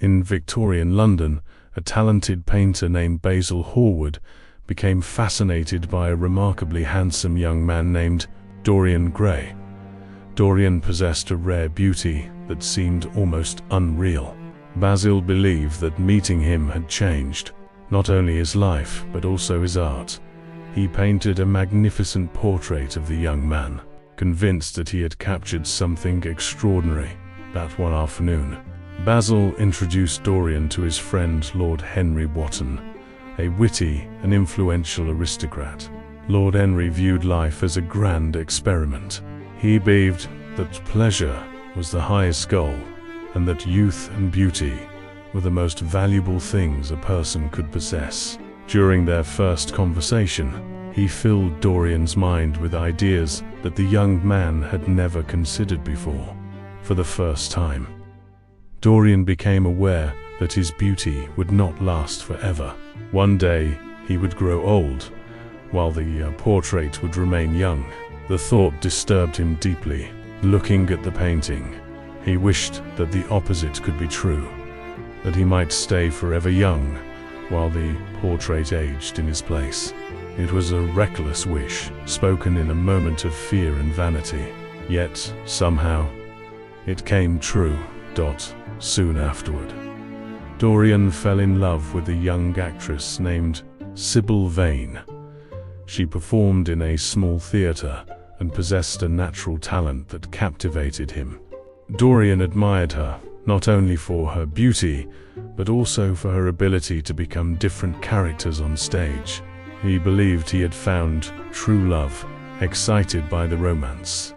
In Victorian London, a talented painter named Basil Hallward became fascinated by a remarkably handsome young man named Dorian Gray. Dorian possessed a rare beauty that seemed almost unreal. Basil believed that meeting him had changed not only his life but also his art. He painted a magnificent portrait of the young man, convinced that he had captured something extraordinary. That one afternoon, Basil introduced Dorian to his friend Lord Henry Wotton, a witty and influential aristocrat. Lord Henry viewed life as a grand experiment. He believed that pleasure was the highest goal, and that youth and beauty were the most valuable things a person could possess. During their first conversation, he filled Dorian's mind with ideas that the young man had never considered before. For the first time, Dorian became aware that his beauty would not last forever. One day, he would grow old, while the portrait would remain young. The thought disturbed him deeply. Looking at the painting, he wished that the opposite could be true, that he might stay forever young, while the portrait aged in his place. It was a reckless wish, spoken in a moment of fear and vanity. Yet, somehow, it came true. Soon afterward, Dorian fell in love with a young actress named Sybil Vane. She performed in a small theater and possessed a natural talent that captivated him. Dorian admired her, not only for her beauty, but also for her ability to become different characters on stage. He believed he had found true love, excited by the romance.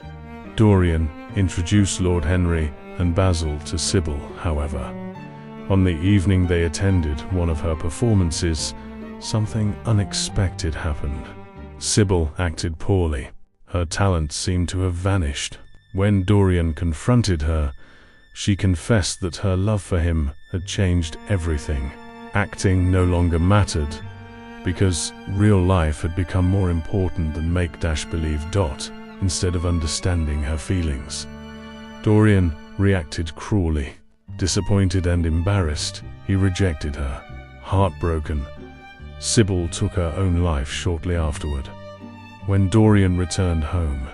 Dorian introduced Lord Henry and Basil to Sybil, however. On the evening they attended one of her performances, something unexpected happened. Sybil acted poorly. Her talent seemed to have vanished. When Dorian confronted her, she confessed that her love for him had changed everything. Acting no longer mattered, because real life had become more important than make-believe. Instead of understanding her feelings, Dorian reacted cruelly. Disappointed and embarrassed, he rejected her. Heartbroken, Sybil took her own life shortly afterward. When Dorian returned home,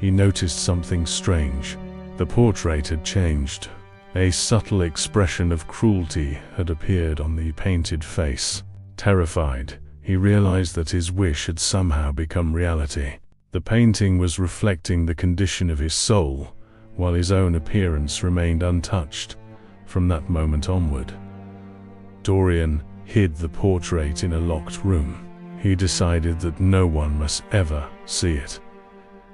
he noticed something strange. The portrait had changed. A subtle expression of cruelty had appeared on the painted face. Terrified, he realized that his wish had somehow become reality. The painting was reflecting the condition of his soul, while his own appearance remained untouched. From that moment onward, Dorian hid the portrait in a locked room. He decided that no one must ever see it.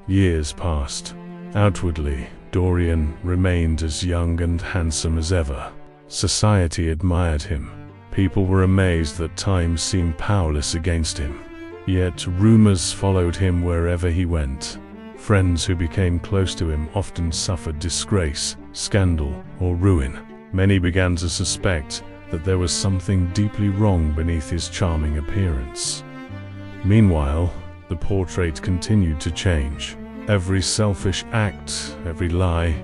Years passed. Outwardly, Dorian remained as young and handsome as ever. Society admired him. People were amazed that time seemed powerless against him. Yet rumors followed him wherever he went. Friends who became close to him often suffered disgrace, scandal, or ruin. Many began to suspect that there was something deeply wrong beneath his charming appearance. Meanwhile, the portrait continued to change. Every selfish act, every lie,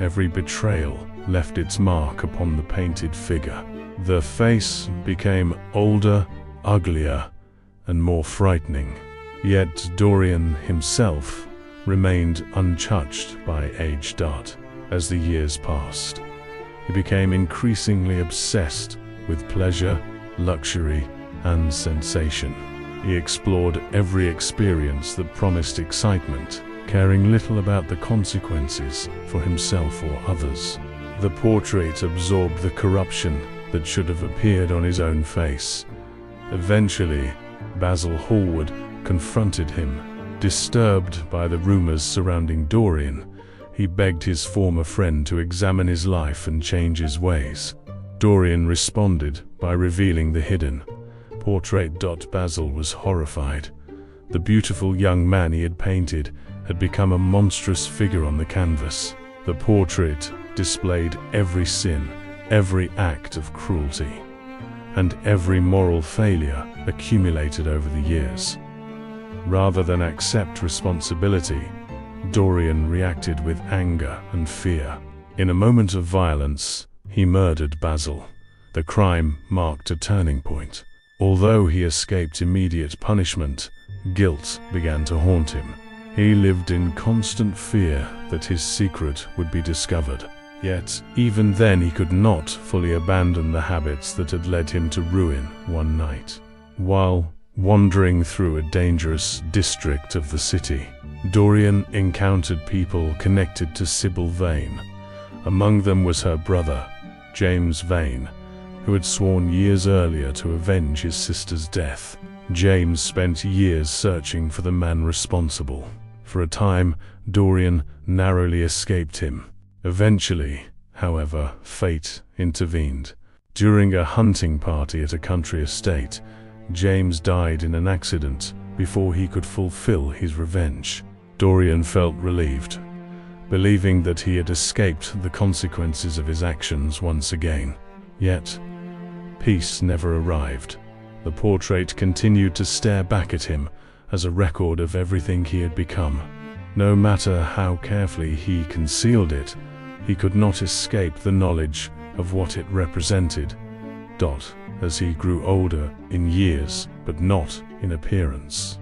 every betrayal left its mark upon the painted figure. The face became older, uglier, and more frightening. Yet Dorian himself remained untouched by age. As the years passed, he became increasingly obsessed with pleasure, luxury, and sensation. He explored every experience that promised excitement, caring little about the consequences for himself or others. The portrait absorbed the corruption that should have appeared on his own face. Eventually, Basil Hallward confronted him. Disturbed by the rumors surrounding Dorian, he begged his former friend to examine his life and change his ways. Dorian responded by revealing the hidden portrait. Basil was horrified. The beautiful young man he had painted had become a monstrous figure on the canvas. The portrait displayed every sin, every act of cruelty, and every moral failure accumulated over the years. Rather than accept responsibility, Dorian reacted with anger and fear. In a moment of violence, He murdered Basil. The crime marked a turning point. Although he escaped immediate punishment, guilt began to haunt him. He lived in constant fear that his secret would be discovered. Yet, even then he could not fully abandon the habits that had led him to ruin one night. While wandering through a dangerous district of the city, Dorian encountered people connected to Sybil Vane. Among them was her brother, James Vane, who had sworn years earlier to avenge his sister's death. James spent years searching for the man responsible. For a time, Dorian narrowly escaped him. Eventually, however, fate intervened. During a hunting party at a country estate, James died in an accident before he could fulfill his revenge. Dorian felt relieved, believing that he had escaped the consequences of his actions once again. Yet, peace never arrived. The portrait continued to stare back at him as a record of everything he had become. No matter how carefully he concealed it, he could not escape the knowledge of what it represented. As he grew older in years, but not in appearance,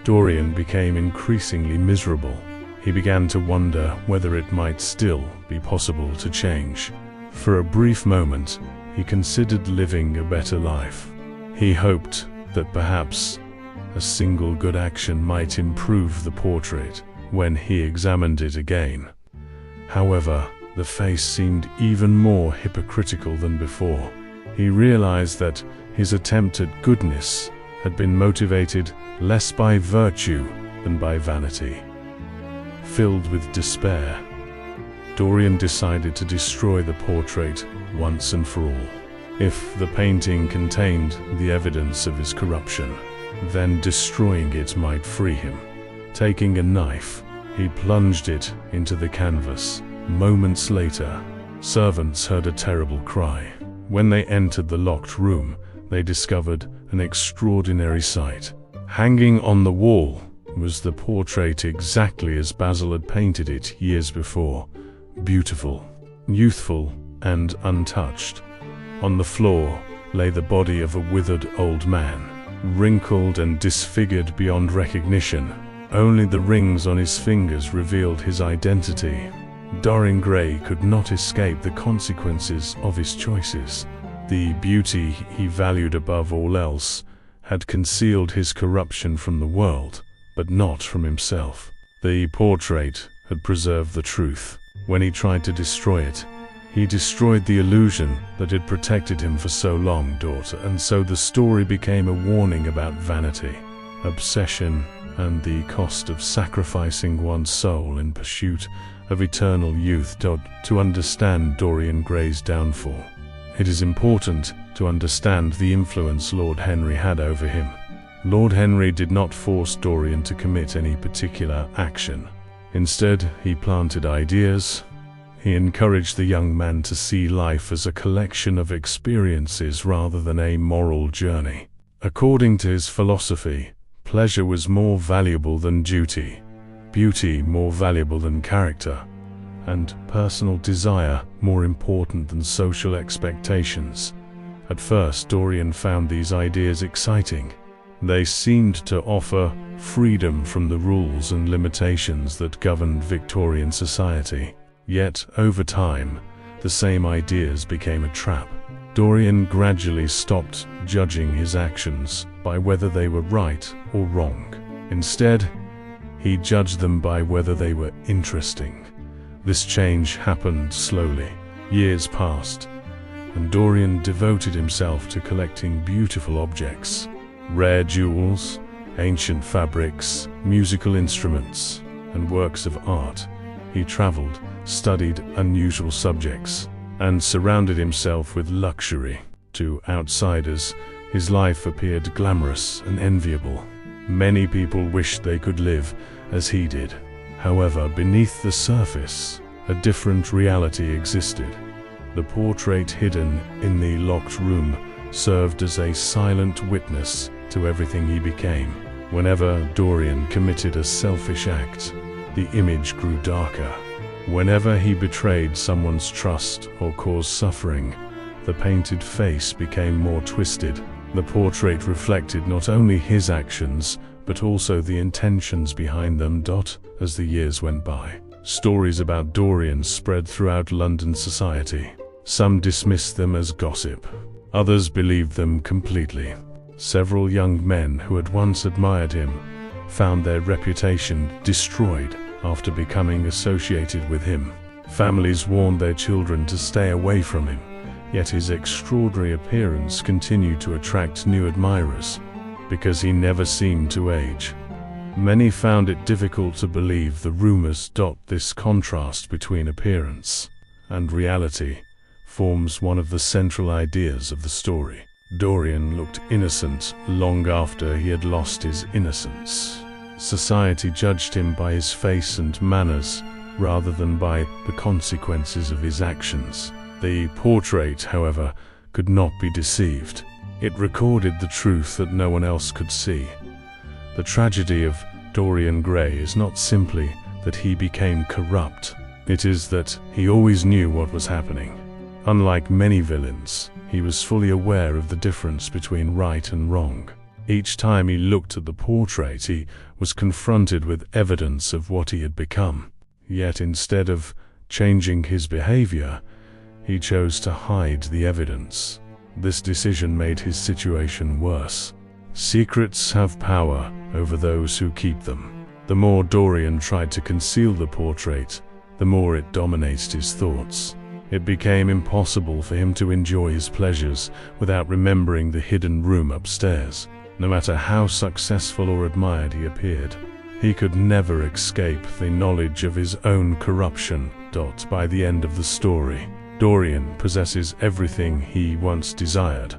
Dorian became increasingly miserable. He began to wonder whether it might still be possible to change. For a brief moment, he considered living a better life. He hoped that perhaps a single good action might improve the portrait. When he examined it again, however, the face seemed even more hypocritical than before. He realized that his attempt at goodness had been motivated less by virtue than by vanity. Filled with despair, Dorian decided to destroy the portrait once and for all. If the painting contained the evidence of his corruption, then destroying it might free him. Taking a knife, he plunged it into the canvas. Moments later, servants heard a terrible cry. When they entered the locked room, they discovered an extraordinary sight. Hanging on the wall was the portrait exactly as Basil had painted it years before. Beautiful, youthful, and untouched. On the floor lay the body of a withered old man, wrinkled and disfigured beyond recognition. Only the rings on his fingers revealed his identity. Dorian Gray could not escape the consequences of his choices. The beauty he valued above all else had concealed his corruption from the world, but not from himself. The portrait had preserved the truth. When he tried to destroy it, he destroyed the illusion that had protected him for so long, and so the story became a warning about vanity, obsession, and the cost of sacrificing one's soul in pursuit of eternal youth. To understand Dorian Gray's downfall, it is important to understand the influence Lord Henry had over him. Lord Henry did not force Dorian to commit any particular action. Instead, he planted ideas. He encouraged the young man to see life as a collection of experiences rather than a moral journey. According to his philosophy, pleasure was more valuable than duty, beauty more valuable than character, and personal desire more important than social expectations. At first, Dorian found these ideas exciting. They seemed to offer freedom from the rules and limitations that governed Victorian society. Yet, over time, the same ideas became a trap. Dorian gradually stopped judging his actions by whether they were right or wrong. Instead, he judged them by whether they were interesting. This change happened slowly. Years passed, and Dorian devoted himself to collecting beautiful objects, rare jewels, ancient fabrics, musical instruments, and works of art. He traveled, studied unusual subjects, and surrounded himself with luxury. To outsiders, his life appeared glamorous and enviable. Many people wished they could live as he did. However, beneath the surface, a different reality existed. The portrait hidden in the locked room served as a silent witness to everything he became. Whenever Dorian committed a selfish act, the image grew darker. Whenever he betrayed someone's trust or caused suffering, the painted face became more twisted. The portrait reflected not only his actions, but also the intentions behind them. As the years went by, stories about Dorian spread throughout London society. Some dismissed them as gossip. Others believed them completely. Several young men who had once admired him found their reputation destroyed after becoming associated with him. Families warned their children to stay away from him, yet his extraordinary appearance continued to attract new admirers, because he never seemed to age. Many found it difficult to believe the rumors. This contrast between appearance and reality forms one of the central ideas of the story. Dorian looked innocent long after he had lost his innocence. Society judged him by his face and manners, rather than by the consequences of his actions. The portrait, however, could not be deceived. It recorded the truth that no one else could see. The tragedy of Dorian Gray is not simply that he became corrupt. It is that he always knew what was happening. Unlike many villains, he was fully aware of the difference between right and wrong. Each time he looked at the portrait, he was confronted with evidence of what he had become. Yet instead of changing his behavior, he chose to hide the evidence. This decision made his situation worse. Secrets have power over those who keep them. The more Dorian tried to conceal the portrait, the more it dominated his thoughts. It became impossible for him to enjoy his pleasures without remembering the hidden room upstairs. No matter how successful or admired he appeared, he could never escape the knowledge of his own corruption. By the end of the story, Dorian possesses everything he once desired: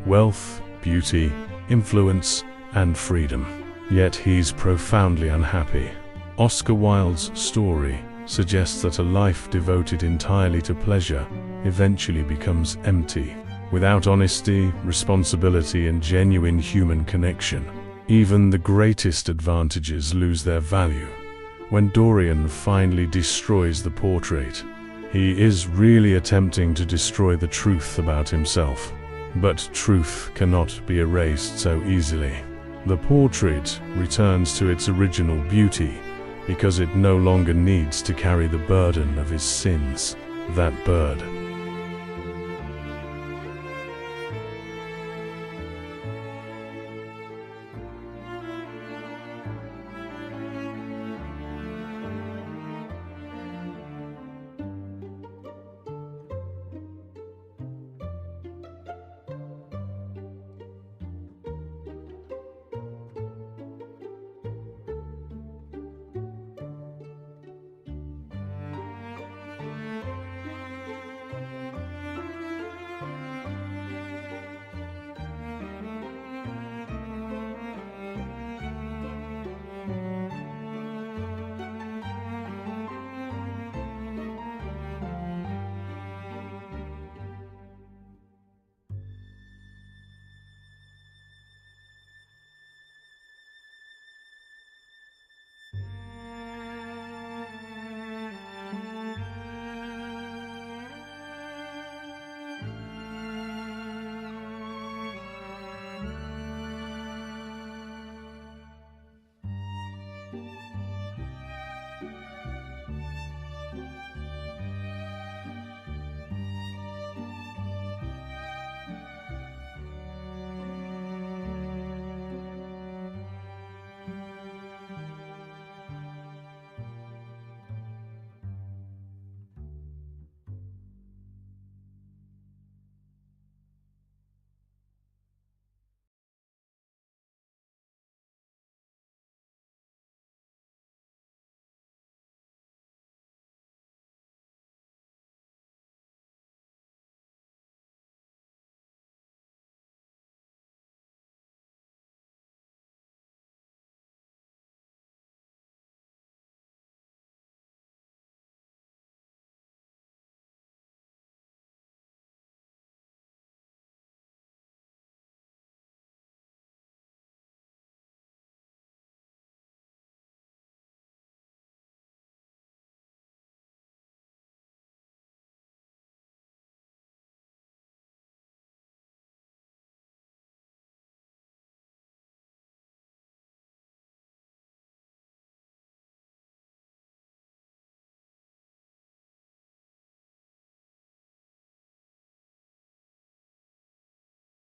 wealth, beauty, influence, and freedom. Yet he's profoundly unhappy. Oscar Wilde's story suggests that a life devoted entirely to pleasure eventually becomes empty. Without honesty, responsibility, and genuine human connection, even the greatest advantages lose their value. When Dorian finally destroys the portrait, he is really attempting to destroy the truth about himself. But truth cannot be erased so easily. The portrait returns to its original beauty because it no longer needs to carry the burden of his sins. That burden